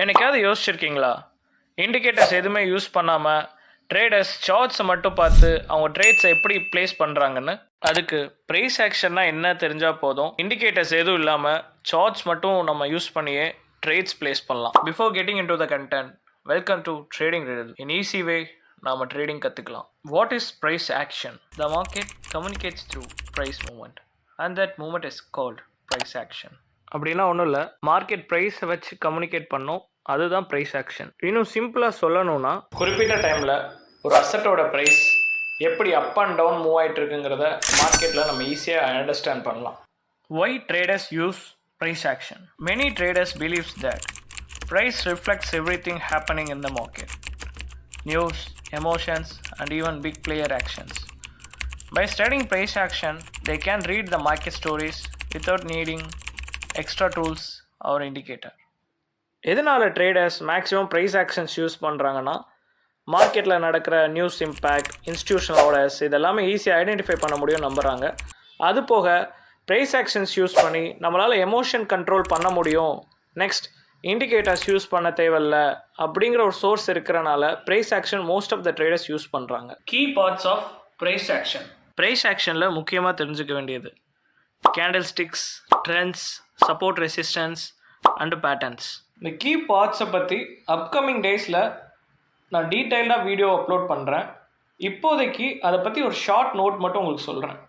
என்னைக்காவது யோசிச்சிருக்கீங்களா? இண்டிகேட்டர்ஸ் எதுவுமே யூஸ் பண்ணாமல் ட்ரேடர்ஸ் சார்ட்ஸை மட்டும் பார்த்து அவங்க ட்ரேட்ஸை எப்படி ப்ளேஸ் பண்ணுறாங்கன்னு. அதுக்கு ப்ரைஸ் ஆக்ஷன்னா என்ன தெரிஞ்சால் போதும். இண்டிகேட்டர்ஸ் எதுவும் இல்லாமல் சார்ட்ஸ் மட்டும் நம்ம யூஸ் பண்ணியே ட்ரேட்ஸ் ப்ளேஸ் பண்ணலாம். Before getting into the content, welcome to trading riddle. In easy way நாம் ட்ரேடிங் கற்றுக்கலாம். What is price action? The market communicates through price movement and that movement is called price action. அப்படின்னா ஒன்றும் இல்லை, market ப்ரைஸை வச்சு communicate பண்ணோம், அதுதான் price action. இன்னும் சிம்பிளாக சொல்லணும்னா, குறிப்பிட்ட டைமில் ஒரு அசட்டோட ப்ரைஸ் எப்படி அப் அண்ட் டவுன் மூவ் ஆகிட்டு இருக்குங்கிறத மார்க்கெட்டில் நம்ம ஈஸியாக அண்டர்ஸ்டாண்ட் பண்ணலாம். Why traders use price action? Many traders believes that price reflects everything happening in the market, news, emotions, and even big player actions. By studying price action, they can read the market stories without needing extra tools or indicator. எதனால் traders maximum price actions use பண்ணுறாங்கன்னா, மார்க்கெட்டில் நடக்கிற news impact, institutional orders இதெல்லாமே ஈஸியாக identify பண்ண முடியும் நம்புகிறாங்க. அது போக ப்ரைஸ் ஆக்ஷன்ஸ் யூஸ் பண்ணி நம்மளால் எமோஷன் கண்ட்ரோல் பண்ண முடியும். நெக்ஸ்ட், இண்டிகேட்டர்ஸ் யூஸ் பண்ண தேவையில்ல அப்படிங்கிற ஒரு சோர்ஸ் இருக்கிறனால price action most of the traders use பண்ணுறாங்க. Key parts of price action. Price ஆக்ஷனில் முக்கியமாக தெரிஞ்சுக்க வேண்டியது candle sticks, trends, support, resistance and patterns. இந்த கீ பார்ட்ஸை பற்றி அப்கமிங் டேஸில் நான் டீட்டெயில்டாக வீடியோ அப்லோட் பண்ணுறேன். இப்போதைக்கு அதை பற்றி ஒரு ஷார்ட் நோட் மட்டும் உங்களுக்கு சொல்கிறேன்.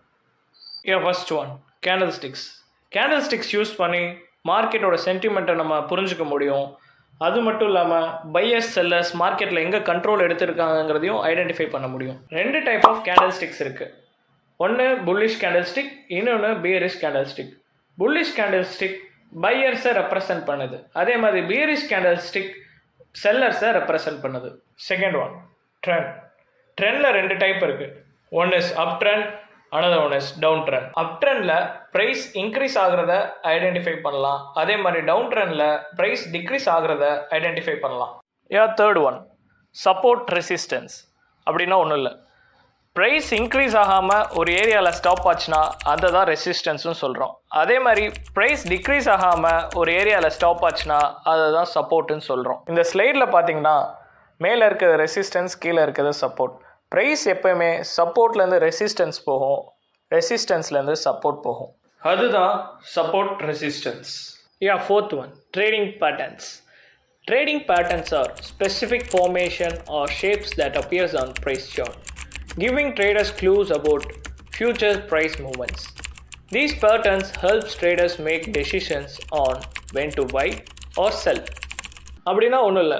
First one, candle sticks. Candle sticks use பண்ணி மார்க்கெட்டோட சென்டிமெண்ட்டை நம்ம புரிஞ்சுக்க முடியும். அது மட்டும் இல்லாமல் பையர்ஸ், செல்லர்ஸ் மார்க்கெட்டில் எங்கே கண்ட்ரோல் எடுத்திருக்காங்கிறதையும் ஐடென்டிஃபை பண்ண முடியும். 2 டைப் ஆஃப் கேண்டில் ஸ்டிக்ஸ் இருக்குது. ஒன்று புல்லிஷ் கேண்டில் ஸ்டிக், இன்னொன்று bearish candle stick. Bullish candle stick பையர்ஸை ரெப்ரசன்ட் பண்ணுது, அதே மாதிரி பியரிஷ் கேண்டில் ஸ்டிக் செல்லர்ஸை ரெப்ரசன்ட் பண்ணுது. Second one, trend. ட்ரெண்டில் 2 டைப் இருக்குது. One is up trend, another one is down trend. Up ட்ரெண்டில் ப்ரைஸ் இன்க்ரீஸ் ஆகிறத ஐடென்டிஃபை பண்ணலாம், அதே மாதிரி டவுன் ட்ரெண்டில் ப்ரைஸ் டிக்ரீஸ் ஆகிறத ஐடென்டிஃபை பண்ணலாம். Third one, support resistance. அப்படின்னா ஒன்றும் இல்லை, ப்ரைஸ் இன்க்ரீஸ் ஆகாமல் ஒரு ஏரியாவில் ஸ்டாப் ஆச்சுன்னா அதை தான் ரெசிஸ்டன்ஸ்னு சொல்கிறோம். அதே மாதிரி ப்ரைஸ் டிக்ரீஸ் ஆகாமல் ஒரு ஏரியாவில் ஸ்டாப் ஆச்சுன்னா அதை தான் சப்போர்ட்டுன்னு சொல்கிறோம். இந்த ஸ்லைடில் பார்த்தீங்கன்னா மேலே இருக்கிறது ரெசிஸ்டன்ஸ், கீழே இருக்கிறது சப்போர்ட். ப்ரைஸ் எப்போயுமே சப்போர்ட்லேருந்து ரெசிஸ்டன்ஸ் போகும், ரெசிஸ்டன்ஸ்லேருந்து சப்போர்ட் போகும், அதுதான் support resistance. Fourth one, trading patterns. Trading patterns are specific formation or shapes that appears on price chart, giving traders clues about future price movements. These patterns helps traders make decisions on when to buy or sell. அப்படின்னா ஒன்றும் இல்லை,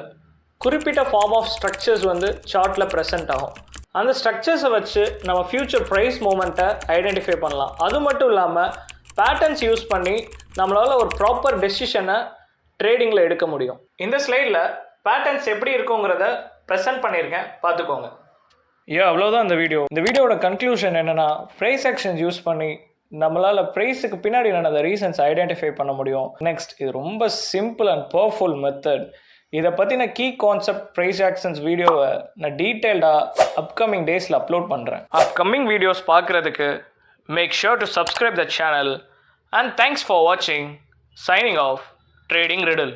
குறிப்பிட்ட form of structures சார்ட்டில் present ஆகும். அந்த ஸ்ட்ரக்சர்ஸை வச்சு நம்ம future price மூமெண்ட்டை ஐடென்டிஃபை பண்ணலாம். அது மட்டும் இல்லாமல் பேட்டர்ன்ஸ் யூஸ் பண்ணி நம்மளால் ஒரு ப்ராப்பர் டெசிஷனை ட்ரேடிங்கில் எடுக்க முடியும். இந்த ஸ்லைடில் பேட்டர்ன்ஸ் எப்படி இருக்குங்கிறத ப்ரெசென்ட் பண்ணியிருக்கேன், பார்த்துக்கோங்க. அவ்வளோதான் இந்த வீடியோ. இந்த வீடியோட கன்க்ளூஷன் என்னென்னா, ப்ரைஸ் ஆக்ஷன்ஸ் யூஸ் பண்ணி நம்மளால் ப்ரைஸுக்கு பின்னாடி நடந்த ரீசன்ஸ் ஐடென்டிஃபை பண்ண முடியும். நெக்ஸ்ட், இது ரொம்ப சிம்பிள் அண்ட் பவர்ஃபுல் மெத்தட். இதை பற்றின கீ கான்செப்ட் ப்ரைஸ் ஆக்ஷன்ஸ் வீடியோவை நான் டீட்டெயில்டாக அப்கமிங் டேஸில் அப்லோட் பண்ணுறேன். அப்கமிங் வீடியோஸ் பார்க்குறதுக்கு make sure to subscribe the channel and thanks for வாட்சிங். Signing off, trading riddle.